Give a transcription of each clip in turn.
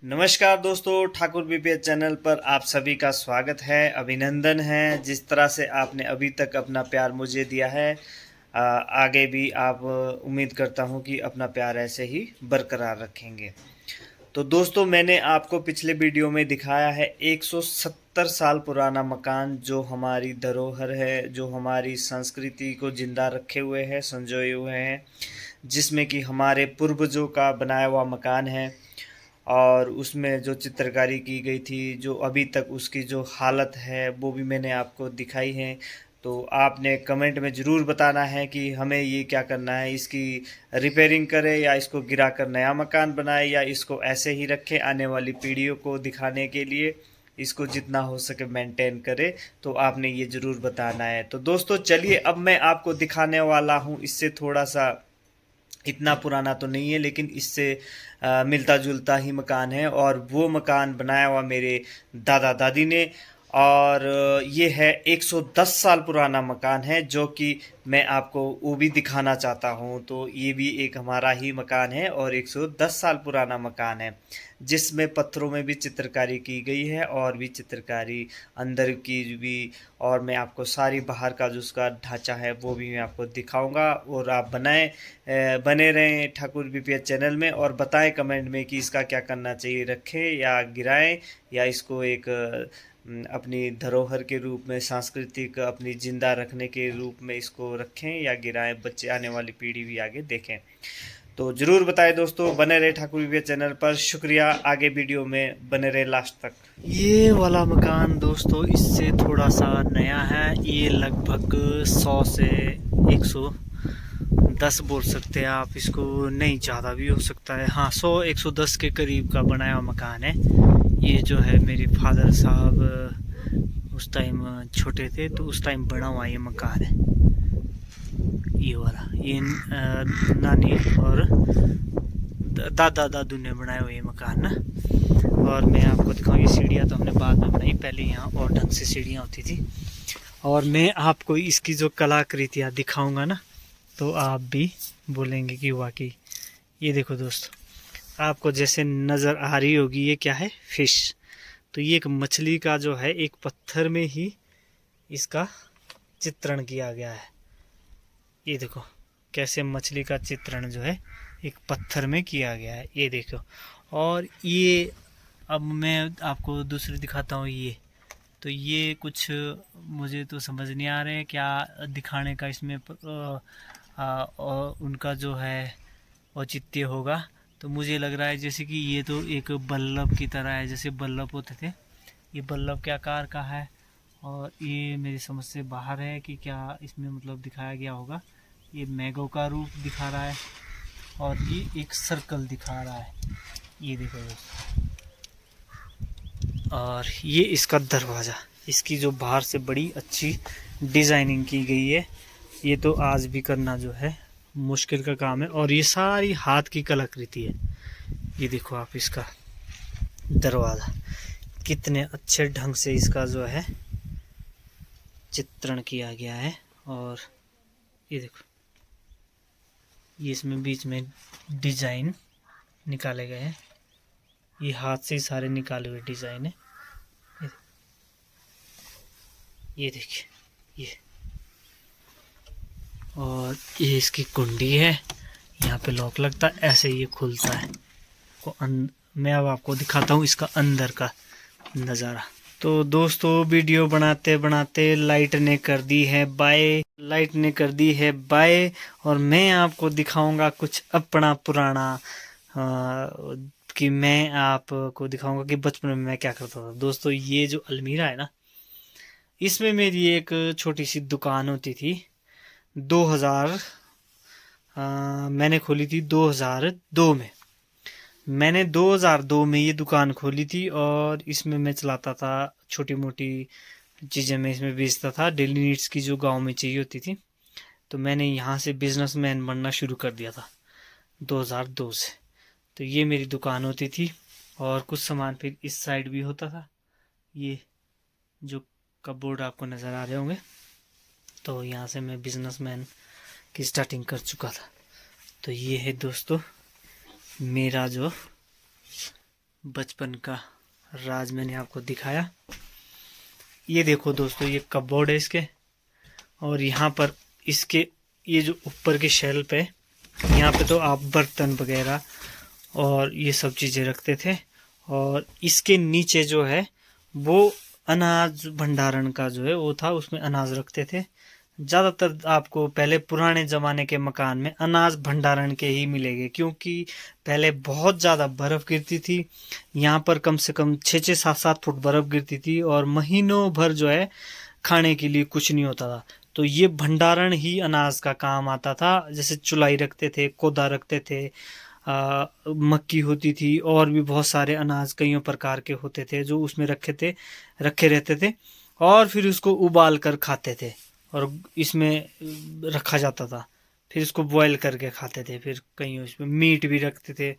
नमस्कार दोस्तों, Thakur BPH channel पर आप सभी का स्वागत है। अभिनंदन है जिस तरह से आपने अभी तक अपना प्यार मुझे दिया है। आगे भी आप उम्मीद करता हूं कि अपना प्यार ऐसे ही बरकरार रखेंगे। तो दोस्तों, मैंने आपको पिछले वीडियो में दिखाया है 170 साल पुराना मकान, जो हमारी धरोहर है, जो हमारी संस्कृति को जिंदा रखे हुए है, संजोए हुए हैं, जिसमें कि हमारे पूर्वजों का बनाया हुआ मकान है। और उसमें जो चित्रकारी की गई थी, जो अभी तक उसकी जो हालत है वो भी मैंने आपको दिखाई है। तो आपने कमेंट में ज़रूर बताना है कि हमें ये क्या करना है, इसकी रिपेयरिंग करें या इसको गिरा कर नया मकान बनाए या इसको ऐसे ही रखें आने वाली पीढ़ियों को दिखाने के लिए, इसको जितना हो सके मेंटेन करें। तो आपने ये ज़रूर बताना है। तो दोस्तों चलिए, अब मैं आपको दिखाने वाला हूँ इससे थोड़ा सा, इतना पुराना तो नहीं है लेकिन इससे मिलता जुलता ही मकान है, और वो मकान बनाया हुआ मेरे दादा दादी ने। और ये है 110 साल पुराना मकान है, जो कि मैं आपको वो भी दिखाना चाहता हूँ। तो ये भी एक हमारा ही मकान है और 110 साल पुराना मकान है, जिसमें पत्थरों में भी चित्रकारी की गई है और भी चित्रकारी अंदर की भी। और मैं आपको सारी बाहर का जो उसका ढांचा है वो भी मैं आपको दिखाऊंगा। और आप बने रहें ठाकुर बीपीएच चैनल में, और बताएं कमेंट में कि इसका क्या करना चाहिए, रखें या गिराएं, या इसको एक अपनी धरोहर के रूप में, सांस्कृतिक अपनी जिंदा रखने के रूप में इसको रखें या गिराएं, बच्चे आने वाली पीढ़ी भी आगे देखें। तो ज़रूर बताएं दोस्तों, बने रहे ठाकुर बीपीएच चैनल पर। शुक्रिया, आगे वीडियो में बने रहे लास्ट तक। ये वाला मकान दोस्तों इससे थोड़ा सा नया है। ये लगभग 100 से 110 बोल सकते हैं आप इसको, नहीं ज़्यादा भी हो सकता है। हाँ, 100-110 के करीब का बनाया हुआ मकान है। ये जो है मेरे फादर साहब उस टाइम छोटे थे तो उस टाइम बना हुआ ये मकान है। ये वाला ये नानी और दादा दादू ने बनाया हुआ ये मकान ना। और मैं आपको दिखाऊँ, ये सीढ़ियाँ तो हमने बाद में बनाई, पहले यहाँ और ढंग से सीढ़ियाँ होती थी। और मैं आपको इसकी जो कलाकृतियाँ दिखाऊंगा ना, तो आप भी बोलेंगे कि वाकई। ये देखो दोस्तों, आपको जैसे नज़र आ रही होगी, ये क्या है, फिश। तो ये एक मछली का जो है, एक पत्थर में ही इसका चित्रण किया गया है। ये देखो कैसे मछली का चित्रण जो है एक पत्थर में किया गया है, ये देखो। और ये अब मैं आपको दूसरी दिखाता हूँ। ये तो ये कुछ मुझे तो समझ नहीं आ रहा है क्या दिखाने का इसमें उनका जो है औचित्य होगा। तो मुझे लग रहा है जैसे कि ये तो एक बल्लभ की तरह है, जैसे बल्लभ होते थे, ये बल्लभ के आकार का है। और ये मेरी समझ से बाहर है कि क्या इसमें मतलब दिखाया गया होगा। ये मैंगो का रूप दिखा रहा है और ये एक सर्कल दिखा रहा है, ये देखो दोस्तों। और ये इसका दरवाज़ा, इसकी जो बाहर से बड़ी अच्छी डिज़ाइनिंग की गई है। ये तो आज भी करना जो है मुश्किल का काम है, और ये सारी हाथ की कलाकृति है। ये देखो आप, इसका दरवाज़ा कितने अच्छे ढंग से इसका जो है चित्रण किया गया है। और ये देखो, ये इसमें बीच में डिज़ाइन निकाले गए हैं, ये हाथ से ही सारे निकाले हुए डिज़ाइन है। ये देखिए ये, और ये इसकी कुंडी है, यहाँ पे लॉक लगता है, ऐसे ये खुलता है। मैं अब आपको दिखाता हूँ इसका अंदर का नज़ारा। तो दोस्तों, वीडियो बनाते बनाते लाइट ने कर दी है बाय, लाइट ने कर दी है बाय। और मैं आपको दिखाऊंगा कुछ अपना पुराना, कि मैं आपको दिखाऊंगा कि बचपन में मैं क्या करता था। दोस्तों, ये जो अलमीरा है ना, इसमें मेरी एक छोटी सी दुकान होती थी। 2000 मैंने खोली थी 2002 में। मैंने 2002 में ये दुकान खोली थी, और इसमें मैं चलाता था छोटी मोटी चीज़ें, मैं इसमें बेचता था, डेली नीड्स की जो गांव में चाहिए होती थी। तो मैंने यहाँ से बिजनेसमैन बनना शुरू कर दिया था 2002 से। तो ये मेरी दुकान होती थी, और कुछ सामान फिर इस साइड भी होता था। ये जो कपबोर्ड आपको नज़र आ रहे होंगे, तो यहाँ से मैं बिजनेसमैन की स्टार्टिंग कर चुका था। तो ये है दोस्तों मेरा जो बचपन का राज मैंने आपको दिखाया। ये देखो दोस्तों, ये कपबोर्ड है इसके, और यहाँ पर इसके ये जो ऊपर की शेल्फ है, यहाँ पे तो आप बर्तन वगैरह और ये सब चीज़ें रखते थे। और इसके नीचे जो है वो अनाज भंडारण का जो है वो था, उसमें अनाज रखते थे। ज़्यादातर आपको पहले पुराने ज़माने के मकान में अनाज भंडारण के ही मिलेंगे, क्योंकि पहले बहुत ज़्यादा बर्फ़ गिरती थी। यहाँ पर कम से कम 6-7 फुट बर्फ़ गिरती थी और महीनों भर जो है खाने के लिए कुछ नहीं होता था। तो ये भंडारण ही अनाज का काम आता था। जैसे चुलाई रखते थे, कोदा रखते थे, मक्की होती थी, और भी बहुत सारे अनाज कईयों प्रकार के होते थे जो उसमें रखे रहते थे, और फिर उसको उबाल कर खाते थे और इसमें रखा जाता था। फिर इसको बॉयल करके खाते थे। फिर कहीं उसमें मीट भी रखते थे,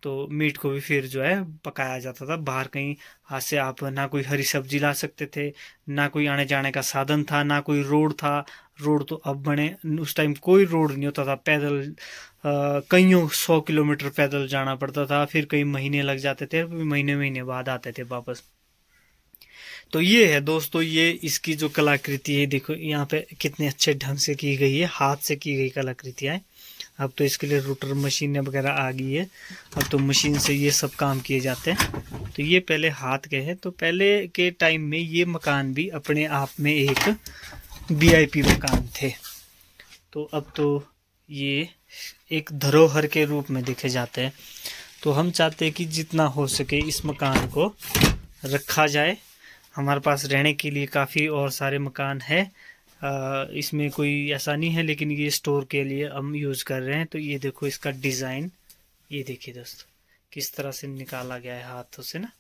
तो मीट को भी फिर जो है पकाया जाता था। बाहर कहीं हाथ से आप ना कोई हरी सब्जी ला सकते थे, ना कोई आने जाने का साधन था, ना कोई रोड था। रोड तो अब बने, उस टाइम कोई रोड नहीं होता था। पैदल कईयों 100 किलोमीटर पैदल जाना पड़ता था। फिर कई महीने लग जाते थे, महीने बाद आते थे वापस। तो ये है दोस्तों, ये इसकी जो कलाकृति है, देखो यहाँ पे कितने अच्छे ढंग से की गई है, हाथ से की गई कलाकृतियाँ हैं। अब तो इसके लिए रूटर मशीनें वगैरह आ गई है, अब तो मशीन से ये सब काम किए जाते हैं। तो ये पहले हाथ के हैं। तो पहले के टाइम में ये मकान भी अपने आप में एक वीआईपी मकान थे। तो अब तो ये एक धरोहर के रूप में देखे जाते हैं। तो हम चाहते हैं कि जितना हो सके इस मकान को रखा जाए। हमारे पास रहने के लिए काफ़ी और सारे मकान है, इसमें कोई ऐसा नहीं है, लेकिन ये स्टोर के लिए हम यूज़ कर रहे हैं। तो ये देखो इसका डिज़ाइन, ये देखिए दोस्तों किस तरह से निकाला गया है हाथों से ना।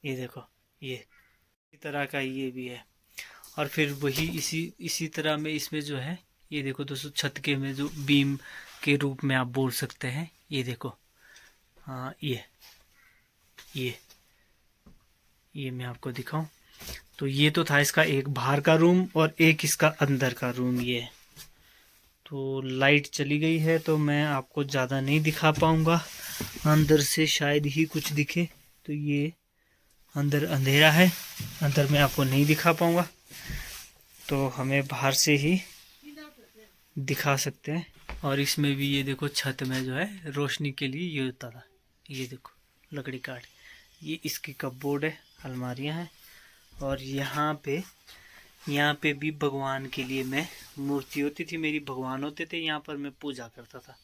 ये देखो, ये इसी तरह का ये भी है। और फिर वही इसी तरह में इसमें जो है, ये देखो दोस्तों छत के में जो बीम के रूप में आप बोल सकते हैं, ये देखो, हाँ ये मैं आपको दिखाऊं। तो ये तो था इसका एक बाहर का रूम और एक इसका अंदर का रूम ये है। तो लाइट चली गई है तो मैं आपको ज़्यादा नहीं दिखा पाऊँगा, अंदर से शायद ही कुछ दिखे। तो ये अंदर अंधेरा है, अंदर मैं आपको नहीं दिखा पाऊँगा, तो हमें बाहर से ही दिखा सकते हैं। और इसमें भी ये देखो छत में जो है रोशनी के लिए ये होता था, ये देखो लकड़ी काट, ये इसकी कपबोर्ड है, अलमारियां हैं। और यहाँ पे भी भगवान के लिए मैं मूर्ति होती थी मेरी, भगवान होते थे यहाँ पर, मैं पूजा करता था।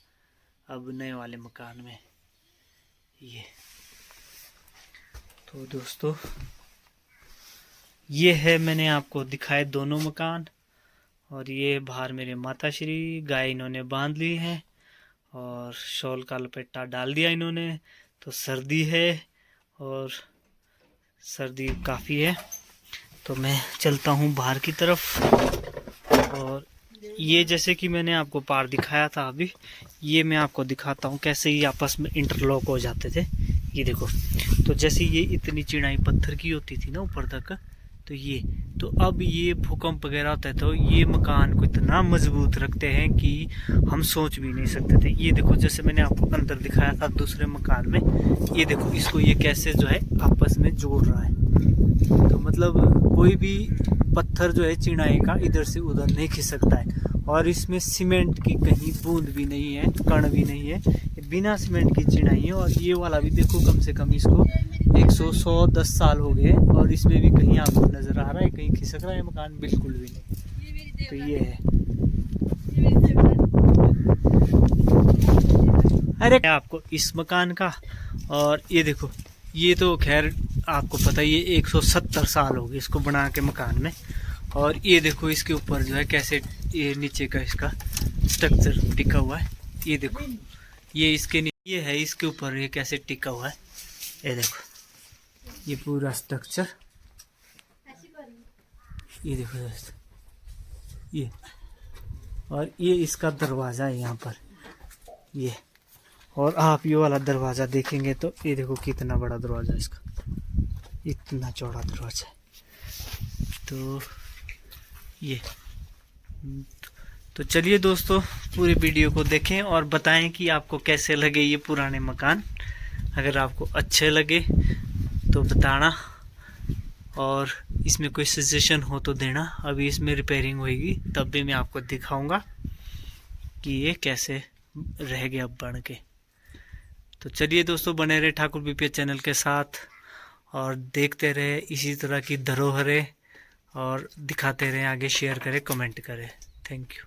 अब नए वाले मकान में ये। तो दोस्तों ये है, मैंने आपको दिखाए दोनों मकान। और ये बाहर मेरे माताश्री, गाय इन्होंने बांध ली है और शॉल का लपेटा डाल दिया इन्होंने। तो सर्दी है और सर्दी काफ़ी है, तो मैं चलता हूँ बाहर की तरफ। और ये जैसे कि मैंने आपको पार दिखाया था अभी, ये मैं आपको दिखाता हूँ कैसे ये आपस में इंटरलॉक हो जाते थे। ये देखो, तो जैसे ये इतनी चिनाई पत्थर की होती थी ना ऊपर तक, तो अब ये भूकंप वगैरह होता है तो ये मकान को इतना मजबूत रखते हैं कि हम सोच भी नहीं सकते थे। ये देखो, जैसे मैंने आपको अंदर दिखाया था दूसरे मकान में, ये देखो इसको ये कैसे जो है आपस में जोड़ रहा है। तो मतलब कोई भी पत्थर जो है चिनाई का इधर से उधर नहीं खिसकता है। और इसमें सीमेंट की कहीं बूंद भी नहीं है, कण भी नहीं है, बिना सीमेंट की चिनाई है। और ये वाला भी देखो, कम से कम इसको 110 साल हो गए और इसमें भी कहीं आपको नजर आ रहा है कहीं खिसक रहा है मकान, बिल्कुल भी नहीं। तो ये है, अरे आपको इस मकान का। और ये देखो, ये तो खैर आपको पता ही है 170 साल हो गए इसको बना के मकान में। और ये देखो इसके ऊपर जो है कैसे ये नीचे का इसका स्ट्रक्चर टिका हुआ है। ये देखो, ये इसके ये है इसके ऊपर ये कैसे टिका हुआ है। ये देखो ये पूरा स्ट्रक्चर, ये देखो दोस्त, ये। और ये इसका दरवाज़ा है यहाँ पर ये। और आप ये वाला दरवाज़ा देखेंगे तो ये देखो कितना बड़ा दरवाज़ा इसका, इतना चौड़ा दरवाज़ा है। तो ये, तो चलिए दोस्तों पूरी वीडियो को देखें और बताएं कि आपको कैसे लगे ये पुराने मकान। अगर आपको अच्छे लगे तो बताना, और इसमें कोई सजेशन हो तो देना। अभी इसमें रिपेयरिंग होगी तब भी मैं आपको दिखाऊंगा कि ये कैसे रह गया बन के। तो चलिए दोस्तों, बने रहे ठाकुर बीपीएस चैनल के साथ और देखते रहे इसी तरह की धरोहरें, और दिखाते रहें आगे, शेयर करें, कमेंट करें। Thank you.